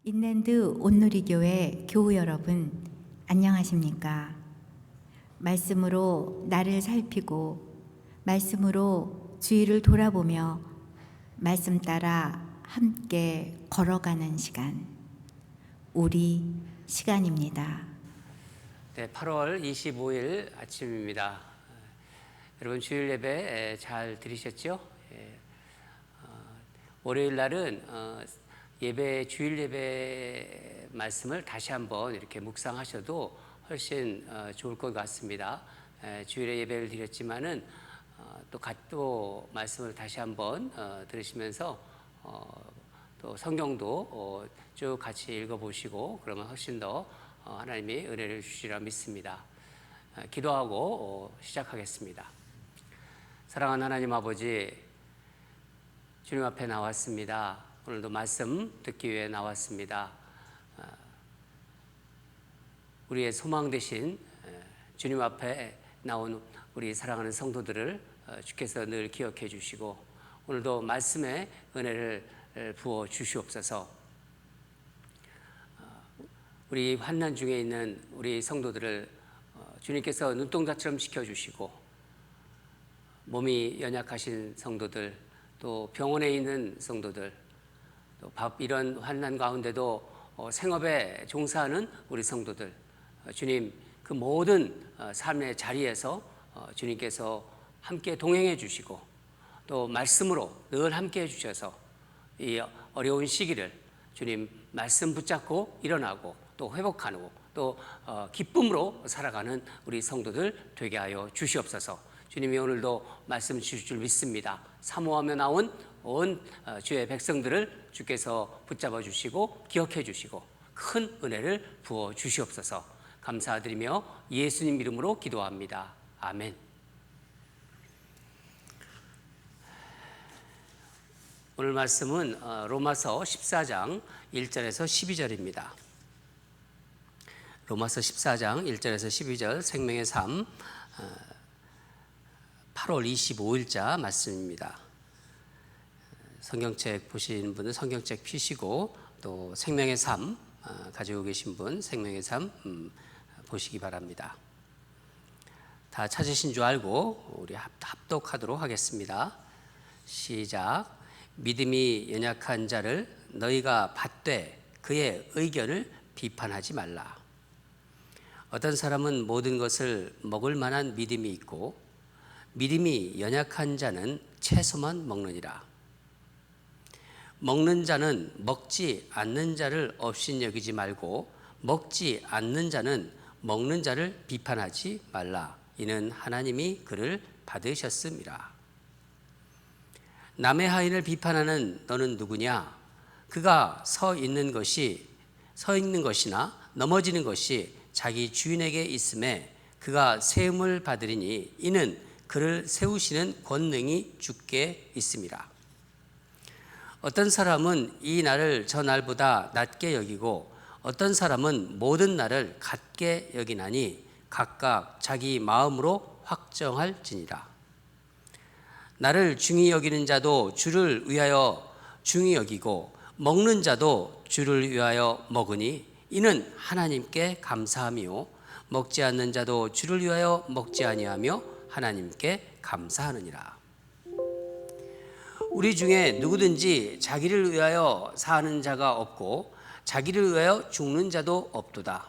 인랜드 온누리교회 교우 여러분, 안녕하십니까? 말씀으로 나를 살피고 말씀으로 주위를 돌아보며 말씀 따라 함께 걸어가는 시간, 우리 시간입니다. 네, 8월 25일 아침입니다. 여러분 주일 예배 잘 들으셨죠? 월요일 날은 주일 예배 말씀을 다시 한번 이렇게 묵상하셔도 훨씬 좋을 것 같습니다. 주일에 예배를 드렸지만은 또 말씀을 다시 한번 들으시면서 또 성경도 쭉 같이 읽어보시고 그러면 훨씬 더 하나님이 은혜를 주시리라 믿습니다. 기도하고 시작하겠습니다. 사랑하는 하나님 아버지, 주님 앞에 나왔습니다. 오늘도 말씀 듣기 위해 나왔습니다. 우리의 소망 되신 주님 앞에 나온 우리 사랑하는 성도들을 주께서 늘 기억해 주시고 오늘도 말씀의 은혜를 부어 주시옵소서. 우리 환난 중에 있는 우리 성도들을 주님께서 눈동자처럼 지켜주시고 몸이 연약하신 성도들, 또 병원에 있는 성도들, 또 이런 환난 가운데도 생업에 종사하는 우리 성도들, 주님 그 모든 삶의 자리에서 주님께서 함께 동행해 주시고 또 말씀으로 늘 함께 해 주셔서 이 어려운 시기를 주님 말씀 붙잡고 일어나고 또 회복하고 또 기쁨으로 살아가는 우리 성도들 되게 하여 주시옵소서. 주님이 오늘도 말씀 주실 줄 믿습니다. 사모하며 나온 온 주의 백성들을 주께서 붙잡아 주시고 기억해 주시고 큰 은혜를 부어 주시옵소서. 감사드리며 예수님 이름으로 기도합니다. 아멘. 오늘 말씀은 로마서 14장 1절에서 12절입니다. 로마서 14장 1절에서 12절 생명의 삶 8월 25일자 말씀입니다. 성경책 보시는 분은 성경책 펴시고 또 생명의 삶 가지고 계신 분 생명의 삶 보시기 바랍니다. 다 찾으신 줄 알고 우리 합독하도록 하겠습니다. 시작. 믿음이 연약한 자를 너희가 받되 그의 의견을 비판하지 말라. 어떤 사람은 모든 것을 먹을 만한 믿음이 있고 믿음이 연약한 자는 채소만 먹느니라. 먹는 자는 먹지 않는 자를 업신여기지 말고 먹지 않는 자는 먹는 자를 비판하지 말라. 이는 하나님이 그를 받으셨음이라. 남의 하인을 비판하는 너는 누구냐? 그가 서 있는 것이나 넘어지는 것이 자기 주인에게 있음에 그가 세움을 받으리니 이는 그를 세우시는 권능이 주께 있음이라. 어떤 사람은 이 날을 저 날보다 낮게 여기고 어떤 사람은 모든 날을 같게 여기나니 각각 자기 마음으로 확정할지니라. 나를 중히 여기는 자도 주를 위하여 중히 여기고 먹는 자도 주를 위하여 먹으니 이는 하나님께 감사함이요 먹지 않는 자도 주를 위하여 먹지 아니하며 하나님께 감사하느니라. 우리 중에 누구든지 자기를 위하여 사는 자가 없고 자기를 위하여 죽는 자도 없도다.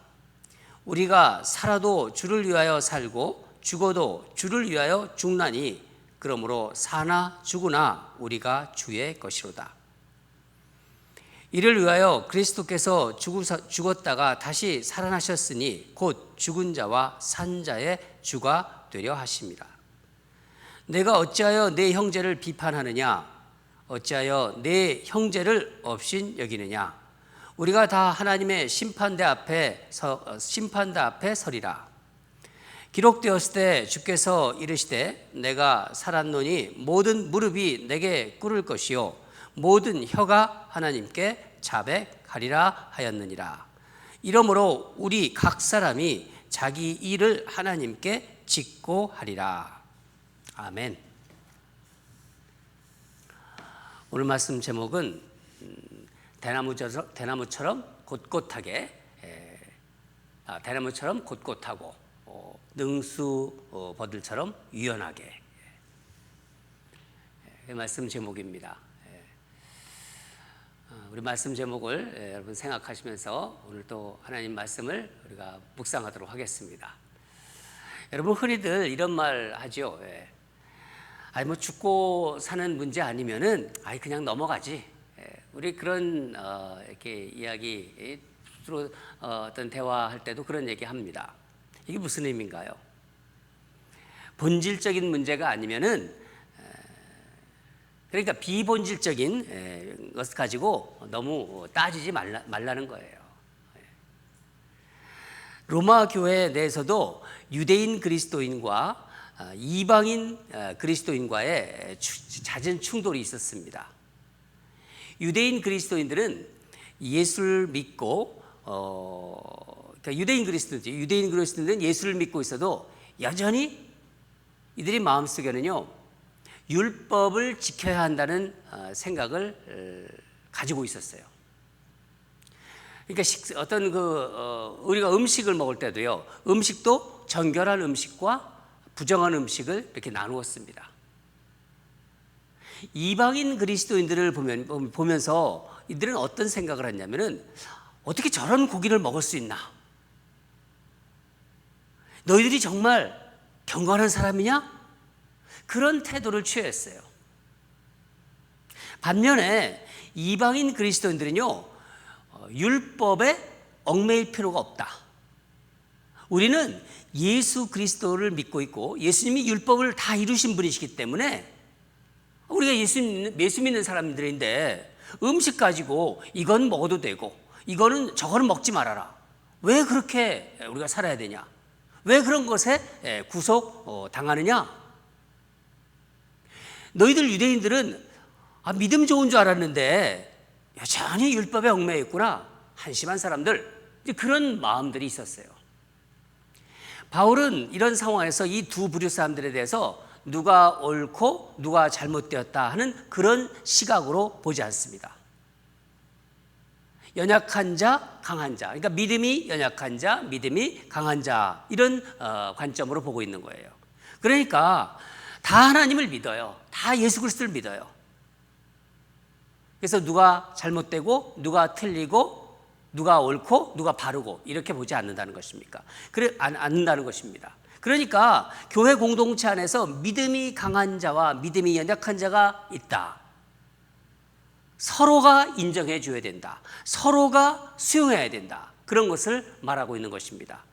우리가 살아도 주를 위하여 살고 죽어도 주를 위하여 죽나니 그러므로 사나 죽으나 우리가 주의 것이로다. 이를 위하여 그리스도께서 죽었다가 다시 살아나셨으니 곧 죽은 자와 산 자의 주가 되려 하심이라. 내가 어찌하여 내 형제를 비판하느냐? 어찌하여 내 형제를 업신 여기느냐? 우리가 다 하나님의 심판대 앞에 서리라. 기록되었을 때 주께서 이르시되 내가 살았노니 모든 무릎이 내게 꿇을 것이요 모든 혀가 하나님께 자백하리라 하였느니라. 이러므로 우리 각 사람이 자기 일을 하나님께 짓고 하리라. 아멘. 오늘 말씀 제목은 대나무처럼 곧곧하게 대나무처럼 곧곧하고 능수버들처럼 유연하게. 말씀 제목입니다. 우리 말씀 제목을 여러분 생각하시면서 오늘 또 하나님 말씀을 우리가 묵상하도록 하겠습니다. 여러분 흔히들 이런 말 하죠. 아니 뭐 죽고 사는 문제 아니면은 그냥 넘어가지. 우리 그런 이렇게 이야기 서로 어떤 대화할 때도 그런 얘기 합니다. 이게 무슨 의미인가요? 본질적인 문제가 아니면은, 그러니까 비본질적인 것을 가지고 너무 따지지 말라는 거예요. 로마 교회 내에서도 유대인 그리스도인과 이방인 그리스도인과의 잦은 충돌이 있었습니다. 유대인 그리스도인들은 예수를 믿고 그러니까 유대인 그리스도인들은 예수를 믿고 있어도 여전히 이들이 마음속에는요 율법을 지켜야 한다는 생각을 가지고 있었어요. 그러니까 어떤 우리가 음식을 먹을 때도요 음식도 정결한 음식과 부정한 음식을 이렇게 나누었습니다. 이방인 그리스도인들을 보면서 이들은 어떤 생각을 했냐면은 어떻게 저런 고기를 먹을 수 있나? 너희들이 정말 경건한 사람이냐? 그런 태도를 취했어요. 반면에 이방인 그리스도인들은요 율법에 얽매일 필요가 없다. 우리는 예수 그리스도를 믿고 있고 예수님이 율법을 다 이루신 분이시기 때문에 우리가 예수 믿는 사람들인데 음식 가지고 이건 먹어도 되고 저거는 먹지 말아라. 왜 그렇게 우리가 살아야 되냐? 왜 그런 것에 구속 당하느냐? 너희들 유대인들은 믿음 좋은 줄 알았는데 여전히 율법에 얽매여 있구나. 한심한 사람들. 그런 마음들이 있었어요. 바울은 이런 상황에서 이 두 부류 사람들에 대해서 누가 옳고 누가 잘못되었다 하는 그런 시각으로 보지 않습니다. 연약한 자, 강한 자. 그러니까 믿음이 연약한 자, 믿음이 강한 자. 이런 관점으로 보고 있는 거예요. 그러니까 다 하나님을 믿어요. 다 예수 그리스도를 믿어요. 그래서 누가 잘못되고 누가 틀리고 누가 옳고 누가 바르고 이렇게 보지 않는다는 것입니까? 않는다는 것입니다. 그러니까 교회 공동체 안에서 믿음이 강한 자와 믿음이 연약한 자가 있다. 서로가 인정해 줘야 된다. 서로가 수용해야 된다. 그런 것을 말하고 있는 것입니다.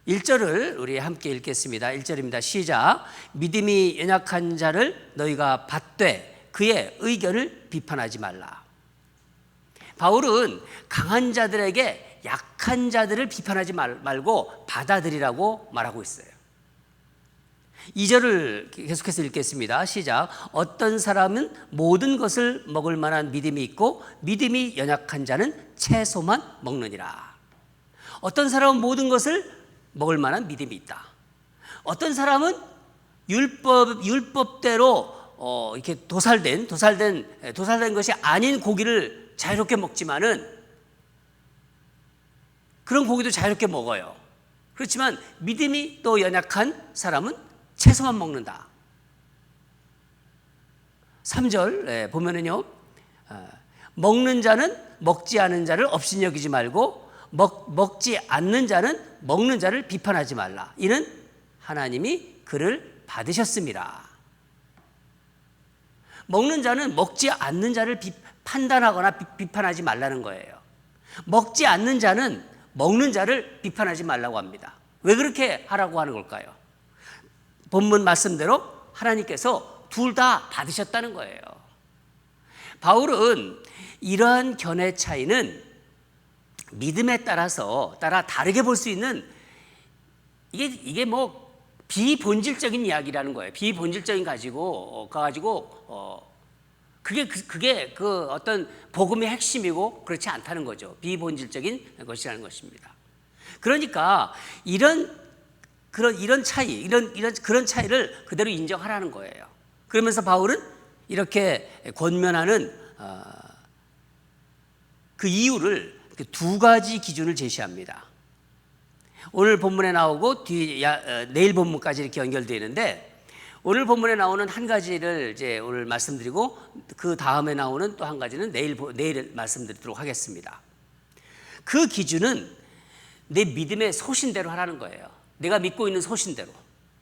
1절을 우리 함께 읽겠습니다. 1절입니다. 시작. 믿음이 연약한 자를 너희가 받되 그의 의견을 비판하지 말라. 바울은 강한 자들에게 약한 자들을 비판하지 말고 받아들이라고 말하고 있어요. 2절을 계속해서 읽겠습니다. 시작. 어떤 사람은 모든 것을 먹을 만한 믿음이 있고 믿음이 연약한 자는 채소만 먹느니라. 어떤 사람은 모든 것을 먹을 만한 믿음이 있다. 어떤 사람은 율법대로 이렇게 도살된 것이 아닌 고기를 자유롭게 먹지만은 그런 고기도 자유롭게 먹어요. 그렇지만 믿음이 또 연약한 사람은 채소만 먹는다. 3절 보면은요, 먹는 자는 먹지 않은 자를 업신여기지 말고 먹지 않는 자는 먹는 자를 비판하지 말라. 이는 하나님이 그를 받으셨습니다. 먹는 자는 먹지 않는 자를 판단하거나 비판하지 말라는 거예요. 먹지 않는 자는 먹는 자를 비판하지 말라고 합니다. 왜 그렇게 하라고 하는 걸까요? 본문 말씀대로 하나님께서 둘 다 받으셨다는 거예요. 바울은 이러한 견해 차이는 믿음에 따라 다르게 볼 수 있는 이게 뭐 비본질적인 이야기라는 거예요. 비본질적인 가지고 그게 그 어떤 복음의 핵심이고 그렇지 않다는 거죠. 비본질적인 것이라는 것입니다. 그러니까 이런 차이를 그대로 인정하라는 거예요. 그러면서 바울은 이렇게 권면하는 그 이유를 두 가지 기준을 제시합니다. 오늘 본문에 나오고 내일 본문까지 이렇게 연결되어 있는데, 오늘 본문에 나오는 한 가지를 이제 오늘 말씀드리고 그 다음에 나오는 또 한 가지는 내일 말씀드리도록 하겠습니다. 그 기준은 내 믿음의 소신대로 하라는 거예요. 내가 믿고 있는 소신대로.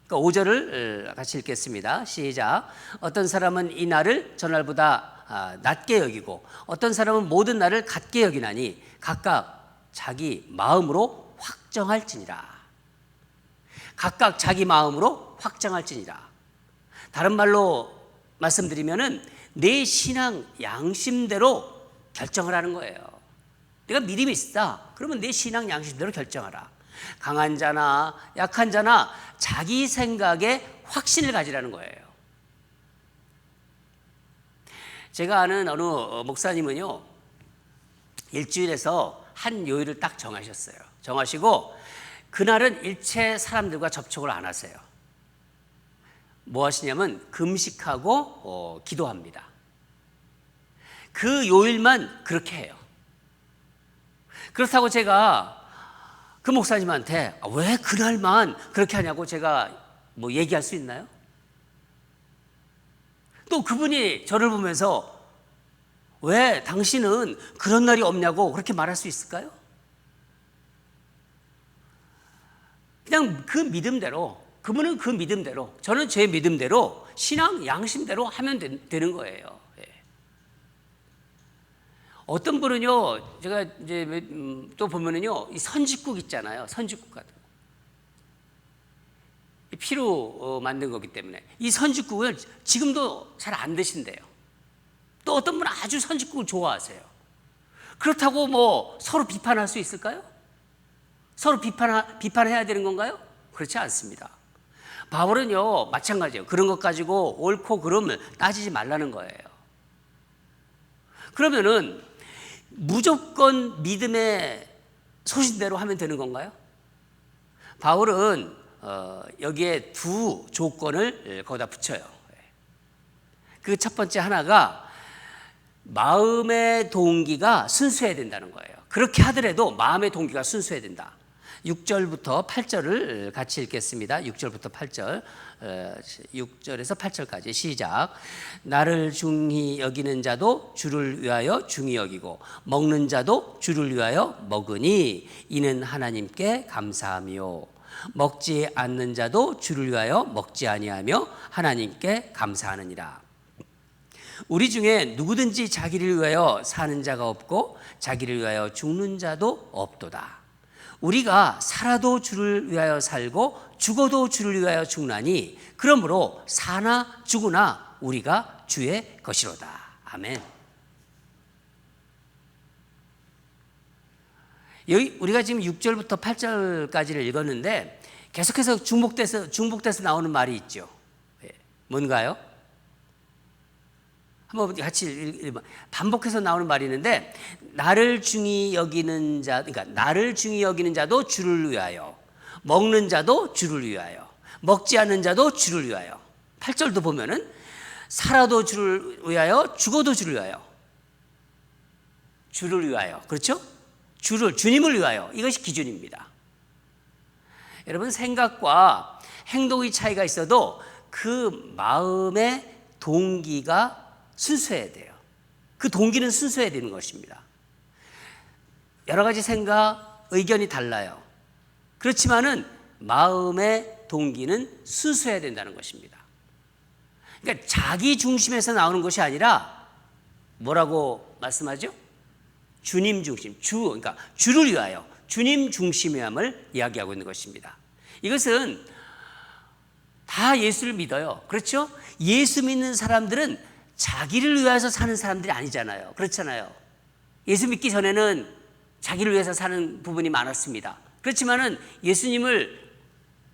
그러니까 5절을 같이 읽겠습니다. 시작. 어떤 사람은 이 날을 전날보다 낮게 여기고 어떤 사람은 모든 날을 같게 여기나니 각각 자기 마음으로 확정할지니라. 각각 자기 마음으로 확정할지니라. 다른 말로 말씀드리면은 내 신앙 양심대로 결정을 하는 거예요. 내가 믿음이 있다. 그러면 내 신앙 양심대로 결정하라. 강한 자나 약한 자나 자기 생각에 확신을 가지라는 거예요. 제가 아는 어느 목사님은요, 일주일에서 한 요일을 딱 정하셨어요. 정하시고 그날은 일체 사람들과 접촉을 안 하세요. 뭐 하시냐면 금식하고 기도합니다. 그 요일만 그렇게 해요. 그렇다고 제가 그 목사님한테 왜 그날만 그렇게 하냐고 제가 뭐 얘기할 수 있나요? 또 그분이 저를 보면서 왜 당신은 그런 날이 없냐고 그렇게 말할 수 있을까요? 그냥 그 믿음대로, 그분은 그 믿음대로, 저는 제 믿음대로 신앙 양심대로 하면 되는 거예요. 어떤 분은요, 제가 이제 또 보면은요, 이 선짓국 있잖아요. 선짓국 같은 거. 피로 만든 거기 때문에 이 선짓국을 지금도 잘 안 드신대요. 또 어떤 분은 아주 선짓국을 좋아하세요. 그렇다고 뭐 서로 비판할 수 있을까요? 서로 비판해야 되는 건가요? 그렇지 않습니다. 바울은요, 마찬가지예요. 그런 것 가지고 옳고 그름을 따지지 말라는 거예요. 그러면은 무조건 믿음의 소신대로 하면 되는 건가요? 바울은 여기에 두 조건을 거기다 붙여요. 그 첫 번째 하나가 마음의 동기가 순수해야 된다는 거예요. 그렇게 하더라도 마음의 동기가 순수해야 된다. 6절부터 8절을 같이 읽겠습니다. 6절부터 8절, 6절에서 8절까지 시작. 나를 중히 여기는 자도 주를 위하여 중히 여기고 먹는 자도 주를 위하여 먹으니 이는 하나님께 감사하며 먹지 않는 자도 주를 위하여 먹지 아니하며 하나님께 감사하느니라. 우리 중에 누구든지 자기를 위하여 사는 자가 없고 자기를 위하여 죽는 자도 없도다. 우리가 살아도 주를 위하여 살고 죽어도 주를 위하여 죽나니 그러므로 사나 죽으나 우리가 주의 것이로다. 아멘. 여기 우리가 지금 6절부터 8절까지를 읽었는데 계속해서 중복돼서 나오는 말이 있죠. 뭔가요? 한번 같이 반복해서 나오는 말이 있는데, 나를 중히 여기는 자, 그러니까 나를 중히 여기는 자도 주를 위하여, 먹는 자도 주를 위하여, 먹지 않는 자도 주를 위하여. 8절도 보면은 살아도 주를 위하여, 죽어도 주를 위하여. 주를 위하여. 그렇죠? 주님을 위하여. 이것이 기준입니다. 여러분, 생각과 행동의 차이가 있어도 그 마음의 동기가 순수해야 돼요. 그 동기는 순수해야 되는 것입니다. 여러 가지 생각, 의견이 달라요. 그렇지만은 마음의 동기는 순수해야 된다는 것입니다. 그러니까 자기 중심에서 나오는 것이 아니라 뭐라고 말씀하죠? 주님 중심, 그러니까 주를 위하여 주님 중심함을 이야기하고 있는 것입니다. 이것은 다 예수를 믿어요. 그렇죠? 예수 믿는 사람들은 자기를 위해서 사는 사람들이 아니잖아요. 그렇잖아요. 예수 믿기 전에는 자기를 위해서 사는 부분이 많았습니다. 그렇지만은 예수님을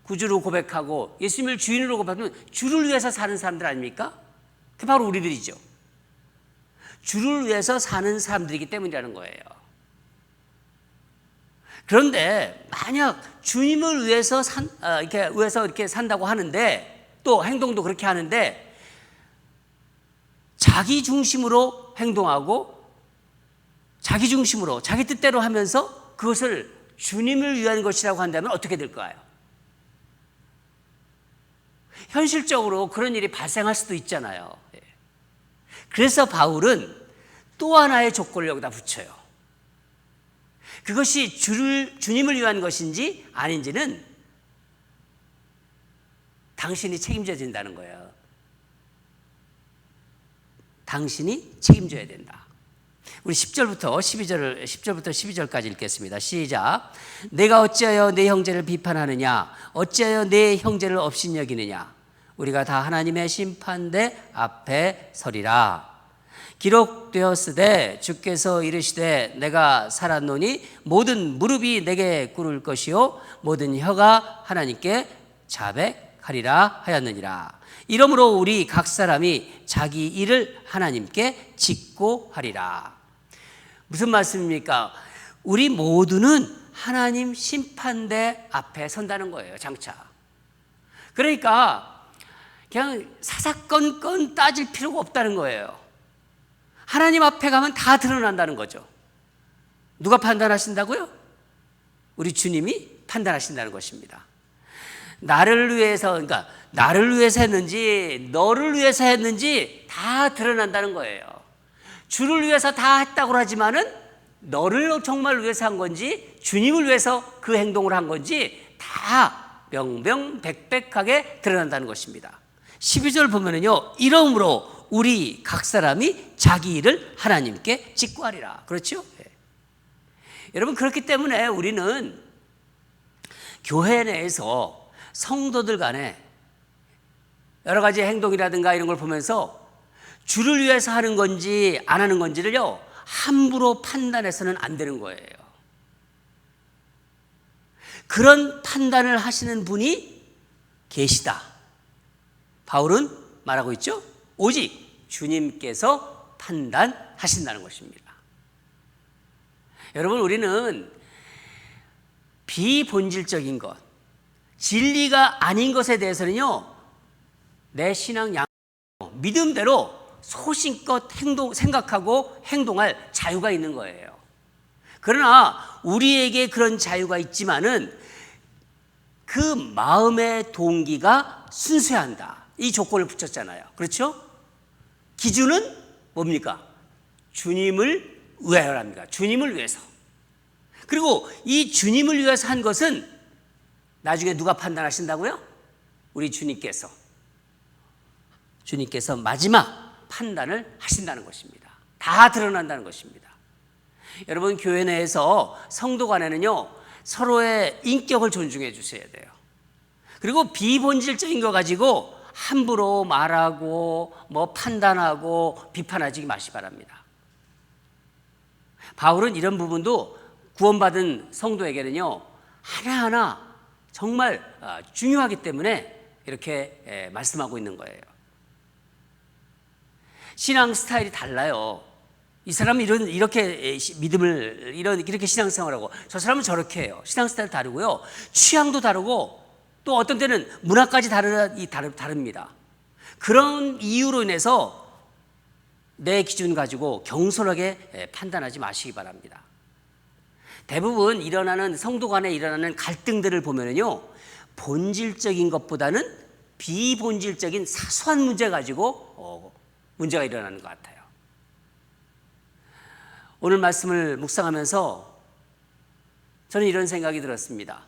구주로 고백하고 예수님을 주인으로 고백하면 주를 위해서 사는 사람들 아닙니까? 그게 바로 우리들이죠. 주를 위해서 사는 사람들이기 때문이라는 거예요. 그런데 만약 주님을 위해서 이렇게 산다고 하는데, 또 행동도 그렇게 하는데 자기 중심으로 행동하고 자기 중심으로 자기 뜻대로 하면서 그것을 주님을 위한 것이라고 한다면 어떻게 될까요? 현실적으로 그런 일이 발생할 수도 있잖아요. 그래서 바울은 또 하나의 조건을 여기다 붙여요. 그것이 주님을 위한 것인지 아닌지는 당신이 책임져야 된다는 거예요. 당신이 책임져야 된다. 우리 10절부터 12절까지 읽겠습니다. 시작. 내가 어찌하여 내 형제를 비판하느냐? 어찌하여 내 형제를 업신여기느냐? 우리가 다 하나님의 심판대 앞에 서리라. 기록되었으되 주께서 이르시되 내가 살았노니 모든 무릎이 내게 꿇을 것이요 모든 혀가 하나님께 자백하리라 하였느니라. 이러므로 우리 각 사람이 자기 일을 하나님께 짓고 하리라. 무슨 말씀입니까? 우리 모두는 하나님 심판대 앞에 선다는 거예요. 장차. 그러니까 그냥 사사건건 따질 필요가 없다는 거예요. 하나님 앞에 가면 다 드러난다는 거죠. 누가 판단하신다고요? 우리 주님이 판단하신다는 것입니다. 나를 위해서, 그러니까 나를 위해서 했는지 너를 위해서 했는지 다 드러난다는 거예요. 주를 위해서 다 했다고 하지만은 너를 정말 위해서 한 건지 주님을 위해서 그 행동을 한 건지 다 명명백백하게 드러난다는 것입니다. 12절 보면은요, 이러므로 우리 각 사람이 자기 일을 하나님께 짓고 하리라. 그렇죠? 네. 여러분, 그렇기 때문에 우리는 교회 내에서 성도들 간에 여러 가지 행동이라든가 이런 걸 보면서 주를 위해서 하는 건지 안 하는 건지를요, 함부로 판단해서는 안 되는 거예요. 그런 판단을 하시는 분이 계시다. 바울은 말하고 있죠. 오직 주님께서 판단하신다는 것입니다. 여러분, 우리는 비본질적인 것, 진리가 아닌 것에 대해서는요, 내 신앙 믿음대로 소신껏 생각하고 행동할 자유가 있는 거예요. 그러나 우리에게 그런 자유가 있지만은 그 마음의 동기가 순수해야 한다. 이 조건을 붙였잖아요. 그렇죠? 기준은 뭡니까? 주님을 위하여랍니다. 주님을 위해서. 그리고 이 주님을 위해서 한 것은 나중에 누가 판단하신다고요? 우리 주님께서 마지막 판단을 하신다는 것입니다. 다 드러난다는 것입니다. 여러분, 교회 내에서 성도 간에는요, 서로의 인격을 존중해 주셔야 돼요. 그리고 비본질적인 거 가지고 함부로 말하고 판단하고 비판하지 마시기 바랍니다. 바울은 이런 부분도 구원받은 성도에게는요, 하나하나 정말 중요하기 때문에 이렇게 말씀하고 있는 거예요. 신앙 스타일이 달라요. 이 사람은 이렇게 믿음을 이렇게 신앙생활하고 저 사람은 저렇게 해요. 신앙 스타일 다르고요. 취향도 다르고 또 어떤 때는 문화까지 다릅니다. 그런 이유로 인해서 내 기준 가지고 경솔하게 판단하지 마시기 바랍니다. 대부분 성도 간에 일어나는 갈등들을 보면요, 본질적인 것보다는 비본질적인 사소한 문제 가지고 문제가 일어나는 것 같아요. 오늘 말씀을 묵상하면서 저는 이런 생각이 들었습니다.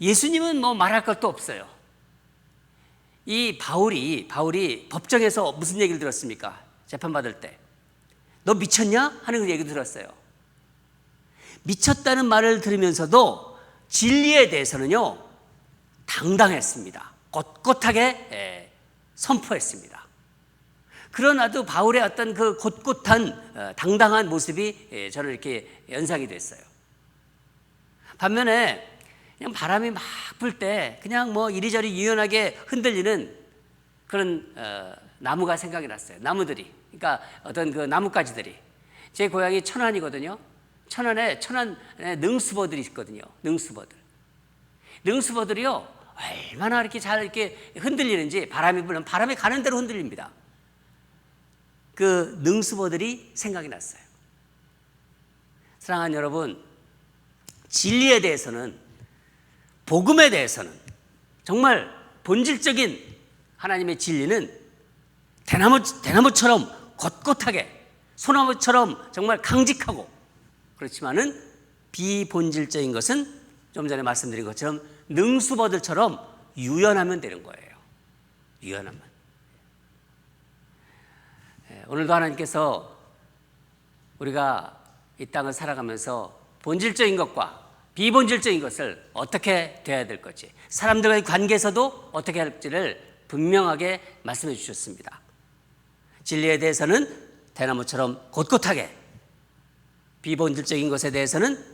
예수님은 말할 것도 없어요. 이 바울이 법정에서 무슨 얘기를 들었습니까? 재판받을 때. 너 미쳤냐? 하는 얘기를 들었어요. 미쳤다는 말을 들으면서도 진리에 대해서는요, 당당했습니다. 꼿꼿하게 선포했습니다. 그러나도 바울의 어떤 그 꼿꼿한 당당한 모습이 저는 이렇게 연상이 됐어요. 반면에 그냥 바람이 막 불 때 그냥 이리저리 유연하게 흔들리는 그런 나무가 생각이 났어요. 나무들이. 그러니까 어떤 그 나뭇가지들이. 제 고향이 천안이거든요. 천안에 능수보들이 있거든요. 능수보들이요, 얼마나 이렇게 잘 이렇게 흔들리는지 바람이 불면 바람이 가는 대로 흔들립니다. 그 능수보들이 생각이 났어요. 사랑하는 여러분, 진리에 대해서는, 복음에 대해서는, 정말 본질적인 하나님의 진리는 대나무처럼 꼿꼿하게, 소나무처럼 정말 강직하고, 그렇지만은 비본질적인 것은 좀 전에 말씀드린 것처럼 능수버들처럼 유연하면 되는 거예요. 유연하면. 오늘도 하나님께서 우리가 이 땅을 살아가면서 본질적인 것과 비본질적인 것을 어떻게 돼야 될 건지, 사람들과의 관계에서도 어떻게 할지를 분명하게 말씀해 주셨습니다. 진리에 대해서는 대나무처럼 꼿꼿하게, 비본질적인 것에 대해서는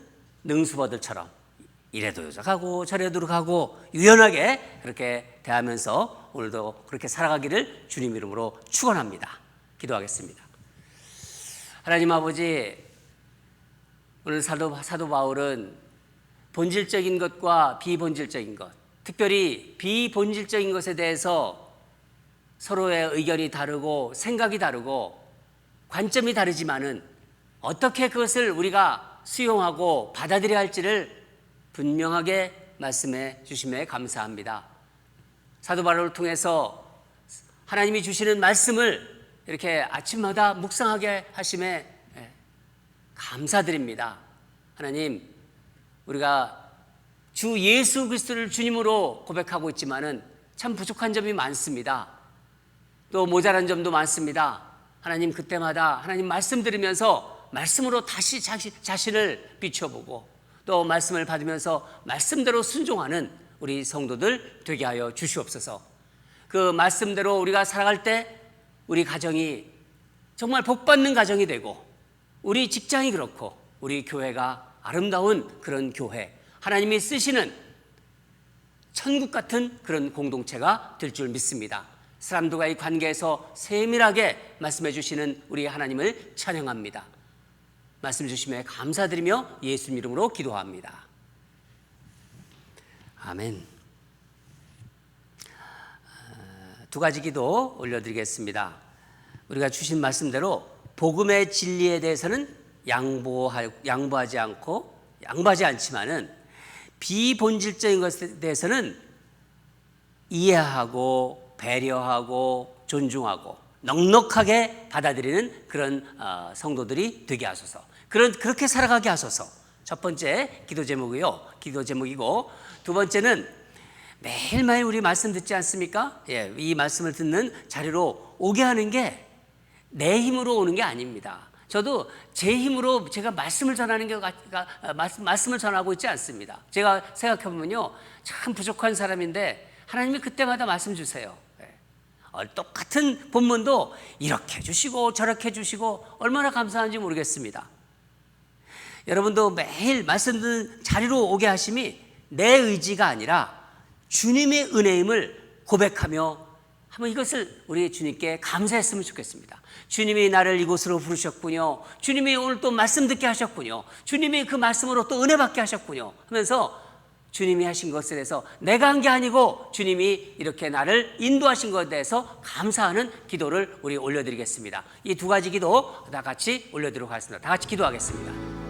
능수버들처럼 이래도 가고 저래도 가고 유연하게 그렇게 대하면서 오늘도 그렇게 살아가기를 주님 이름으로 축원합니다. 기도하겠습니다. 하나님 아버지, 오늘 사도 바울은 본질적인 것과 비본질적인 것, 특별히 비본질적인 것에 대해서 서로의 의견이 다르고 생각이 다르고 관점이 다르지만은 어떻게 그것을 우리가 수용하고 받아들여야 할지를 분명하게 말씀해 주심에 감사합니다. 사도 바울을 통해서 하나님이 주시는 말씀을 이렇게 아침마다 묵상하게 하심에 감사드립니다. 하나님, 우리가 주 예수 그리스도를 주님으로 고백하고 있지만은 참 부족한 점이 많습니다. 또 모자란 점도 많습니다. 하나님, 그때마다 하나님 말씀 들으면서 말씀으로 다시 자신을 비춰보고 또 말씀을 받으면서 말씀대로 순종하는 우리 성도들 되게 하여 주시옵소서. 그 말씀대로 우리가 살아갈 때 우리 가정이 정말 복받는 가정이 되고, 우리 직장이 그렇고, 우리 교회가 아름다운 그런 교회, 하나님이 쓰시는 천국 같은 그런 공동체가 될 줄 믿습니다. 사람들과의 관계에서 세밀하게 말씀해 주시는 우리 하나님을 찬양합니다. 말씀 주심에 감사드리며 예수님 이름으로 기도합니다. 아멘. 두 가지 기도 올려드리겠습니다. 우리가 주신 말씀대로 복음의 진리에 대해서는 양보하지 않지만은 비본질적인 것에 대해서는 이해하고 배려하고 존중하고 넉넉하게 받아들이는 그런 성도들이 되게 하소서. 그렇게 살아가게 하소서. 첫 번째 기도 제목이고, 두 번째는 매일매일 우리 말씀 듣지 않습니까? 예, 이 말씀을 듣는 자리로 오게 하는 게 내 힘으로 오는 게 아닙니다. 저도 제 힘으로 제가 말씀을 전하는 게 말씀을 전하고 있지 않습니다. 제가 생각해 보면요, 참 부족한 사람인데 하나님이 그때마다 말씀 주세요. 똑같은 본문도 이렇게 해주시고 저렇게 해주시고 얼마나 감사한지 모르겠습니다. 여러분도 매일 말씀 듣는 자리로 오게 하심이 내 의지가 아니라 주님의 은혜임을 고백하며 한번 이것을 우리 주님께 감사했으면 좋겠습니다. 주님이 나를 이곳으로 부르셨군요. 주님이 오늘 또 말씀 듣게 하셨군요. 주님이 그 말씀으로 또 은혜 받게 하셨군요 하면서 주님이 하신 것에 대해서 내가 한 게 아니고 주님이 이렇게 나를 인도하신 것에 대해서 감사하는 기도를 우리 올려드리겠습니다. 이 두 가지 기도 다 같이 올려드리도록 하겠습니다. 다 같이 기도하겠습니다.